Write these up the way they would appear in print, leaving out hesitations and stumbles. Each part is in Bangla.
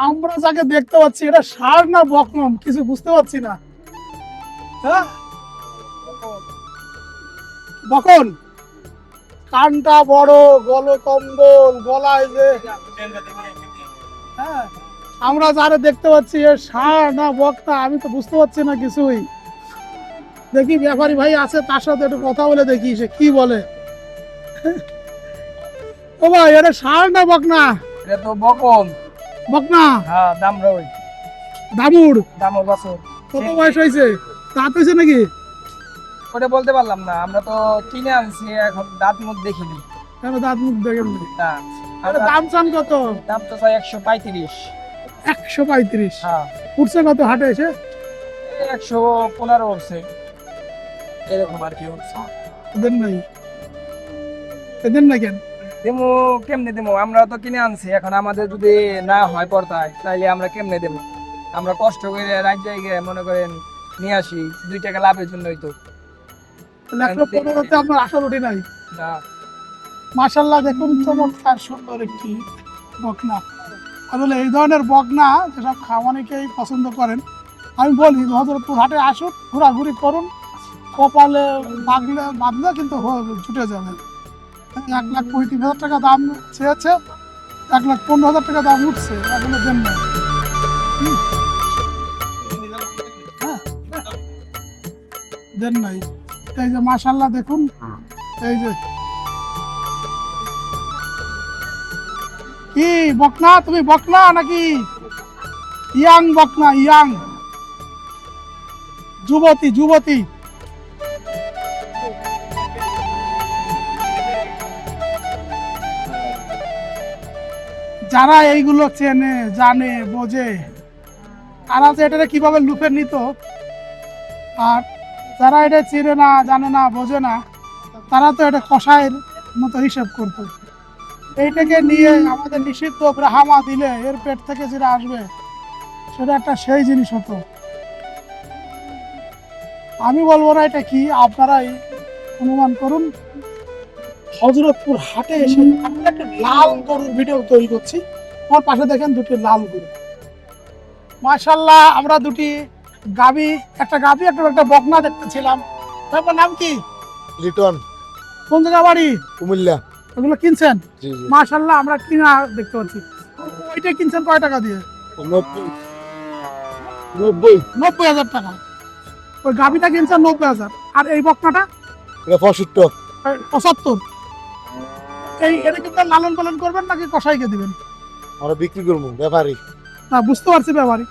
আমরা যাকে দেখতে পাচ্ছি এটা ষাঁড় না বকনম কিছু বুঝতে পারছি না। হ্যাঁ, বকন, কানটা বড়, গলকম্বল, গলায় যে, হ্যাঁ আমরা যারা দেখতে পাচ্ছি এ ষাঁড় না বকনা আমি তো বুঝতে পারছি না কিছুই। দেখি ব্যাপারী ভাই আছে, তার সাথে একটু কথা বলে দেখি সে কি বলে। ও ভাই, এটা ষাঁড় না বকনা? এটা তো বকন। বকনা? হ্যাঁ, দামরা ওই দামুর? দামর বছর। কত বয়স হয়েছে, দাঁত হয়েছে নাকি? ওটা বলতে পারলাম না, আমরা তো কিনে আনছি, এখন দাঁত মুখ দেখিনি। কেন দাঁত মুখ দেখেন না? না, এটা দাম চান কত? দাম তো চাই 135। 135? হ্যাঁ, উঠছে কত হাটে এসে? 115 উঠছে, এরকম আর কি উঠছে। দেন নাই, দেন না কেন? দেমো কেমনে দেমো, আমরা তো কিনে আনছি, এখন আমাদের যদি না হয় পড়তায় তাইলে আমরা কেমনে দেবো? আমরা কষ্ট করে রাজ্যে গিয়ে মনে করেন নিয়ে আসি 2 টাকা লাভের জন্যই তো। 115 আপনার আশা রুটি নাই? না, মাশাআল্লাহ, দেখুন চমৎকার সুন্দর একটি বকনা। আসলে এই ধরনের বকনা যেসব অনেকেই পছন্দ করেন, আমি বলি হযরতপুর হাটে আসুন, ঘোরাঘুরি করুন, কপালে বাঁধলে কিন্তু ছুটে যাবে। 1,35,000 টাকা দাম চেয়েছে, 1,15,000 টাকা দাম উঠছে, এখনো দেন না। হ্যাঁ, দেন নাই। এই যে মাশাআল্লাহ দেখুন, এই যে কি বকনা, তুমি বকনা নাকি ইয়াং বকনা? ইয়াং যুবতী, যুবতী। যারা এইগুলো চেনে, জানে, বোঝে, তারা যে এটা কিভাবে লুপে নিত, আর যারা এটা চেনে না, জানে না, বোঝে না, তারা তো এটা কষায়ের মতো হিসাব করতো। এইটাকে নিয়ে আমাদের নিষিদ্ধ ব্রাহ্মা দিলে এর পেট থেকে যেটা আসবে সেটা একটা সেই জিনিস হতো। আমি বলবো না এটা কি, আপনারাই অনুমান করুন। হযরতপুর হাটে এসে আমি একটা লাল গরুর ভিডিও তৈরি করছি, আমার পাশে দেখেন দুটি লাল গরু। মাশাআল্লাহ, আমরা দুটি গাবি, একটা বকনা দেখতেছিলাম। তারপর নাম কি? লিটন। কোন জায়গা বাড়ি? কুমিল্লা। ওগুলো কিনছেন? জি জি। মাশাআল্লাহ, আমরা কিনা দেখতে পাচ্ছি। ওইটা কিনছেন কয় টাকা দিয়ে? 90,000 টাকা। ওই গাভিটা কিনছেন 90,000, আর এই বকনাটা? এটা 65। 75। এটা কিন্তু লালন পালন করবেন নাকি কসাইকে দিবেন? আমরা বিক্রি করবো, ব্যাপারী। না, বুঝতে পারছি ব্যাপারী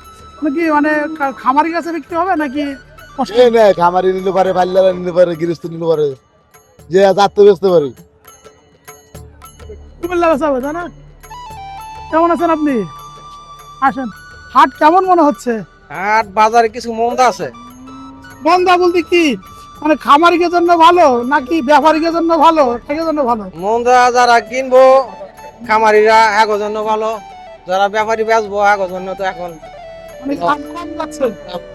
কি, মানে খামারি কাছে বিক্রি হবে নাকি এই না, খামারি নিতে পারে, পাল্লারা নিতে পারে, গৃহস্থ নিতে পারে, যে যাতে বেচতে পারে। কুমিল্লা বেচা হবে, তাই না? কেমন আছেন আপনি? আসেন। হাট কেমন মনে হচ্ছে? হাট বাজারে কিছু মন্দা আছে। মন্দা বলতে কি, মানে খামারিকের জন্য ভালো নাকি ব্যাপারীদের জন্য ভালো, এর জন্য ভালো? মন্দা যারা কিনবো খামারিরা এগোর জন্য ভালো, যারা ব্যাপারী বেচবো এগোর জন্য তো এখন মানে দাম কম যাচ্ছে,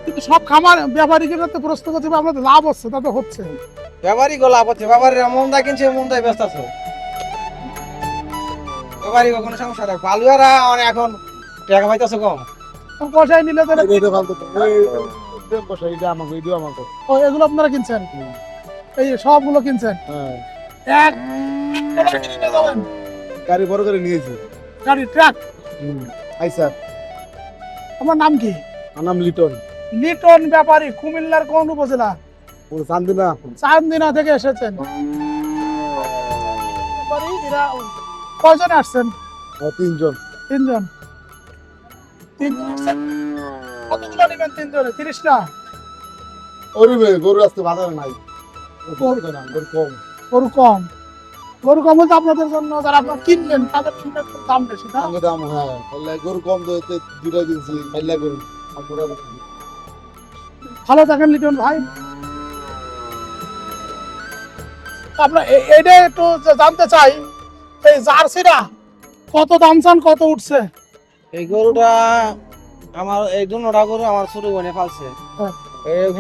কিন্তু সব খামার ব্যাপারীকে তো প্রশ্ন করছে আমাদের লাভ হচ্ছে, তা তো হচ্ছে। ব্যাপারী গো লাভ হচ্ছে, ব্যাপারীরা মন্দা কিনছে, মন্দাই ব্যস্ত আছে। ব্যাপারী কোনো সমস্যা নেই, পালুয়ারা মানে এখন টাকা পাইতেছে কম। কষাই নিলে তো এটা ফালতু পয়সা, এটা আমাকে, এটা আমাকে। এগুলো আপনারা কিনছেন? এই সবগুলো কিনছেন? হ্যাঁ, এক কিনে যাবেন? গাড়ি বড় করে নিয়েছি। গাড়ি, ট্রাক? আইসা। আমার নাম কি? আমার নাম লিটন। লিটন ব্যাপারী, কুমিল্লার কোন উপজেলা? ও চান্দিনা। চান্দিনা থেকে এসেছেন। ব্যাপারী, এরা কয়জন আসছেন? 3 জন। 3 জন। 3 জন আসছেন। কতগুলো নেবেন 3 জনে? 30টা? গরু আজকে বাজারে নাই, গরু কম। গরু কম? গরু কম হচ্ছে আপনাদের জন্য, যারা আপনার কিনবেন তাদের জন্য একটু দাম বেশি, না? দাম, হ্যাঁ, গরু কম তো দুটা কিনছি, পাল্লা গরু। ভালো থাকেন লিটন ভাই। আমরা এটা একটু জানতে চাই, এই জার্সিটা কত দাম চান, কত উঠছে? এই গরুটা আমার, এই দুটা গরু আমার ছোট বোনে পালছে। হ্যাঁ।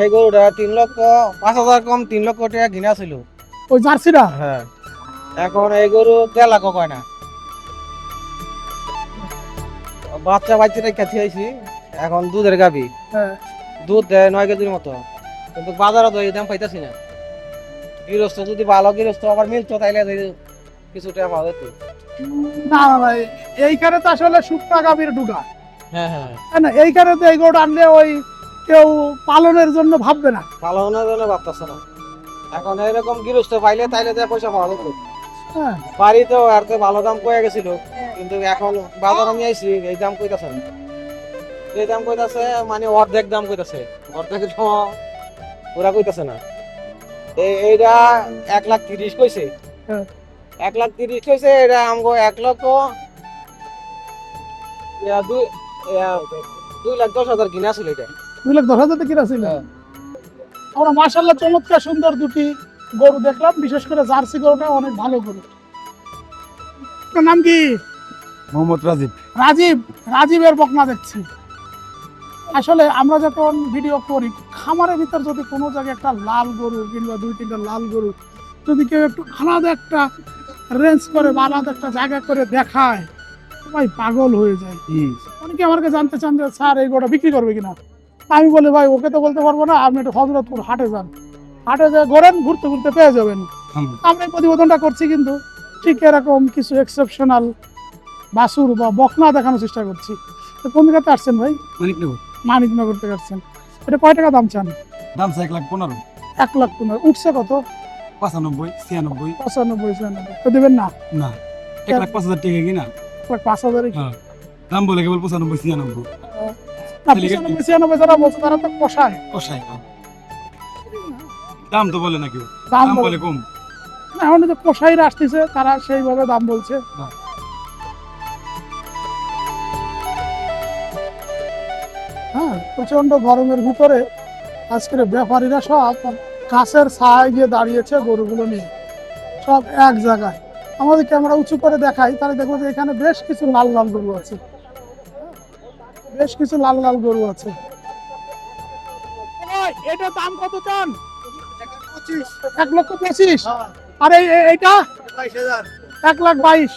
এই গরুটা 3,05,000 কম 3 লক্ষ টাকা কিনা ছিল ওই জার্সিটা? হ্যাঁ, এখন এই গরু 1.5 লাখ কয় না। বাচ্চা বাচ্চাটা খেতে আইছি এখন দুধের গাবি হ্যাঁ দুধ দেয় 9 কেজির মতো, কিন্তু বাজারে তো এই দাম পাইতাছি না। গৃহস্থ যদি ভালো গৃহস্থ আবার মিলতো তাইলে কিছু টাকা পাওয়া যেত। না না ভাই, এইখানে তো আসলে শুকনা গাভীর ঢুকা, হ্যাঁ হ্যাঁ, তাই না? এইখানে তো এই গরুটা আনলে ওই কেউ পালনের জন্য ভাববে না। ভালো হওয়ার জন্য ভাবতেছে না। এখন এরকম গৃহস্থ পাইলে তাইলে তো পয়সা পাওয়া যেত। হ্যাঁ বাড়িতেও আর তো ভালো দাম কয়ে গেছিল, কিন্তু এখন বাজারে আমি আইছি এই দাম কইতাছে না। এই দাম কইতাছে মানে অর্ধেক দাম কইতাছে, অর্ধেক ওরা কইতাছে না। এইটা 1,30,000 কইছে, হ্যাঁ। 1,30,000 কইছে। এটা আমগো 2,10,000 কিনা ছিল এটা। 2,10,000 কিনা ছিল। আমরা মাশাআল্লাহ চমৎকার সুন্দর দুটি গরু দেখলাম, বিশেষ করে জার্সি গরুটা অনেক ভালো গরু। আপনার নাম কি? মোহাম্মদ রাজীব। রাজীব। রাজীবের বকনা দেখছি। আসলে আমরা যখন ভিডিও করি, খামারের ভিতর যদি কোনো জায়গায় একটা লাল গরু কিংবা 2-3টা লাল গরু যদি কেউ একটু আলাদা একটা রেঞ্জ করে বা আলাদা একটা জায়গা করে দেখায়, ভাই পাগল হয়ে যায়। অনেকে আমাকে জানতে চান যে স্যার এই গরুটা বিক্রি করবে কিনা। আমি বলি ভাই ওকে তো বলতে পারবো না, আপনি একটু হযরতপুর হাটে যান, হাটে যায় ঘোরেন, ঘুরতে ঘুরতে পেয়ে যাবেন। আমরা এই প্রতিবেদনটা করছি কিন্তু ঠিক এরকম কিছু এক্সেপশনাল বাছুর বা বকনা দেখানোর চেষ্টা করছি। তো কোন জায়গাতে আসছেন ভাই? মানিকনগর থেকে আসছেন। এটা কয় টাকা দাম চান? দাম 1,15,000। 1,15,000। উঠছে কত? 95, 96। 95, 96। তো দেবেন না? না, 1,05,000 টাকা কিনা। 1,05,000। হ্যাঁ, দাম বলে কেবল 95, 96। না, 95, 96 যারা বলছে তারা তো কষায়। কষাই দাম তো বলে না কেউ, দাম দাম বলে বলে কম। না, এখন যে কষাইরা আসতেছে তারা সেইভাবে দাম বলছে। হ্যাঁ। হ্যাঁ, প্রচন্ড গরমের ভিতরে আজকের ব্যাপারীরা সব গাছের ছায়ায় গিয়ে দাঁড়িয়েছে গরুগুলো নিয়ে, সব এক জায়গায়। আমাদের ক্যামেরা উঁচু করে দেখাই, তাহলে দেখবো যে এখানে বেশ কিছু লাল লাল গরু আছে, বেশ কিছু লাল লাল গরু আছে। এটা দাম কত চান? 1,25,000। আর এইটা 1,22,000।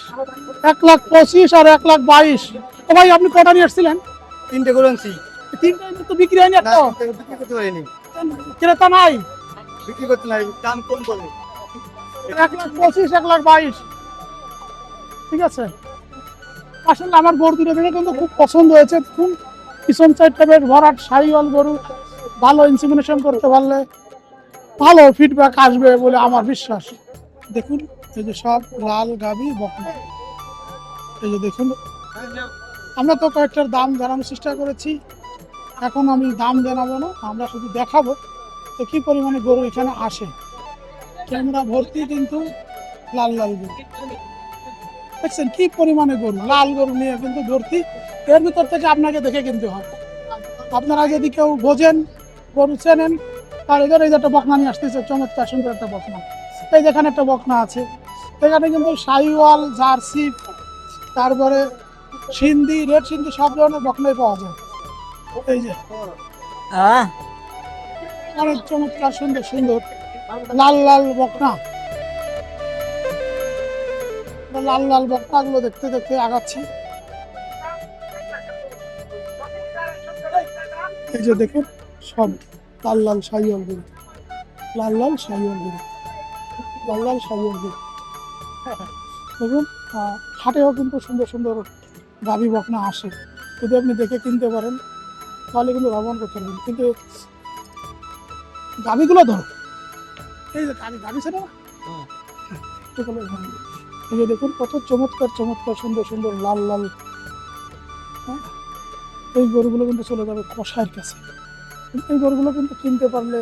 1,25,000 আর 1,22,000। ও ভাই আপনি কটা নিয়ে আসছিলেন? 3টে করে আনছি। 3টা তো বিক্রি হয়নি একটা? বিক্রি করতে পারিনি, ক্রেতা নাই? বিক্রি করতে নাই, দাম কম বলে। 1,25,000, 1,22,000। ঠিক আছে। আসলে আমার গরু দুটো দেখে কিন্তু খুব পছন্দ হয়েছে। খুব পিছন সাইডটা বেশ ভরাট, সাইওয়াল গরু, ভালো ইনসিমিনেশন করতে পারলে ভালো ফিডব্যাক আসবে বলে আমার বিশ্বাস। দেখুন এই যে সব লাল গাভী বকনা, এই যে দেখুন। আমরা তো কয়েকটার দাম জানানোর চেষ্টা করেছি, এখন আমি দাম জানাবো না, আমরা শুধু দেখাবো তো কি পরিমাণে গরু এখানে আসে। ক্যামেরা ভর্তি কিন্তু লাল লাল গরু, দেখছেন কি পরিমাণে গরু, লাল গরু নিয়ে কিন্তু ভর্তি। এর ভিতর থেকে আপনাকে দেখে কিনতে হবে। আপনারা যদি কেউ বোঝেন, গরু চেনেন, তার এদের এই যে একটা বকনা নিয়ে আসতেছে, চমৎকার সুন্দর একটা বকনা। এই যেখানে একটা বকনা আছে, এখানে কিন্তু সাইওয়াল, জার্সি, তারপরে সিন্ধি, রেড সিন্ধি সব ধরনের বকনাই পাওয়া যায়। এই যে অনেক চমৎকার সুন্দর সুন্দর লাল লাল বকনা, লাল লাল বকনাগুলো দেখতে দেখতে আগাচ্ছি। এই যে দেখুন সব লাল লাল সাইওয়াল গরু, লাল লাল সাইওয়াল গরু, লাল লাল সাইওয়াল গরু। দেখুন হাটেও কিন্তু সুন্দর সুন্দর গাভী বকনা আসে, যদি আপনি দেখে কিনতে পারেন তাহলে কিন্তু লাভবান করতে পারবেন। কিন্তু গাভীগুলো ধরো, এই যে গাভী ছিল না, এই যে দেখুন কত চমৎকার চমৎকার সুন্দর সুন্দর লাল লাল। এই গরুগুলো কিন্তু চলে যাবে কষাইয়ের কাছে। এই গরুগুলো কিন্তু কিনতে পারলে,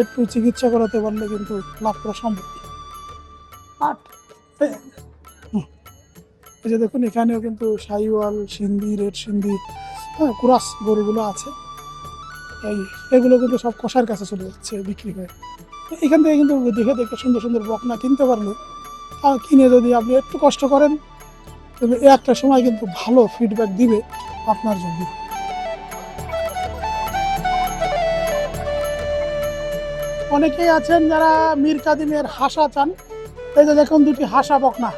একটু চিকিৎসা করাতে পারলে কিন্তু লাভ করা সম্ভব। আর এই যে দেখুন এখানেও কিন্তু সাইওয়াল, সিন্ধি, রেড সিন্ধি, ক্রস গরুগুলো আছে। এগুলো কিন্তু সব কষার কাছে চলে যাচ্ছে বিক্রি হয়ে। এখান থেকে কিন্তু দেখে দেখে সুন্দর সুন্দর বকনা কিনতে পারলে, কিনে যদি আপনি একটু কষ্ট করেন তবে একটা সময় কিন্তু ভালো ফিডব্যাক দিবে আপনার জন্য। অনেকেই আছেন যারা মীর কাদিমের হাসা চান। এই যে দেখুন দুটি হাসা বকনা,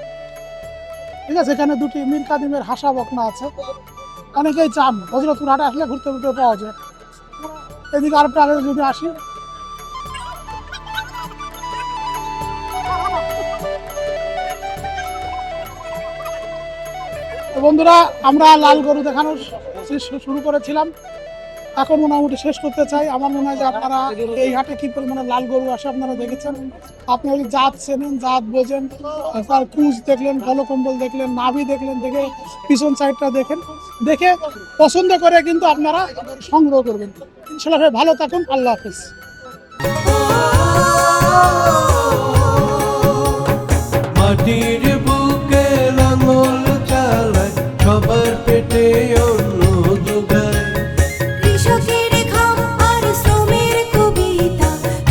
ঠিক আছে, এখানে দুটি মীর কাদিমের হাসা বকনা আছে। অনেকেই চান হজরতপুর হাটে আসলে ঘুরতে ঘুরতে পাওয়া যায়। এদিকে আরেকটা আগে যদি আসি, তো বন্ধুরা আমরা লাল গরু দেখানো শুরু করেছিলাম, এখন মোটামুটি শেষ করতে চাই। আমার মনে হয় যে আপনারা এই হাটে কি পরিমাণে লাল গরু আসে আপনারা দেখেছেন। আপনারা জাত চেনেন, জাত বোঝেন, তার কুচ দেখলেন, গলকম্বল দেখলেন, নাভি দেখলেন, দেখে পিছন সাইডটা দেখেন, দেখে পছন্দ করে কিন্তু আপনারা সংগ্রহ করবেন। ইনশাল্লাহ ভালো থাকুন, আল্লাহ হাফেজ।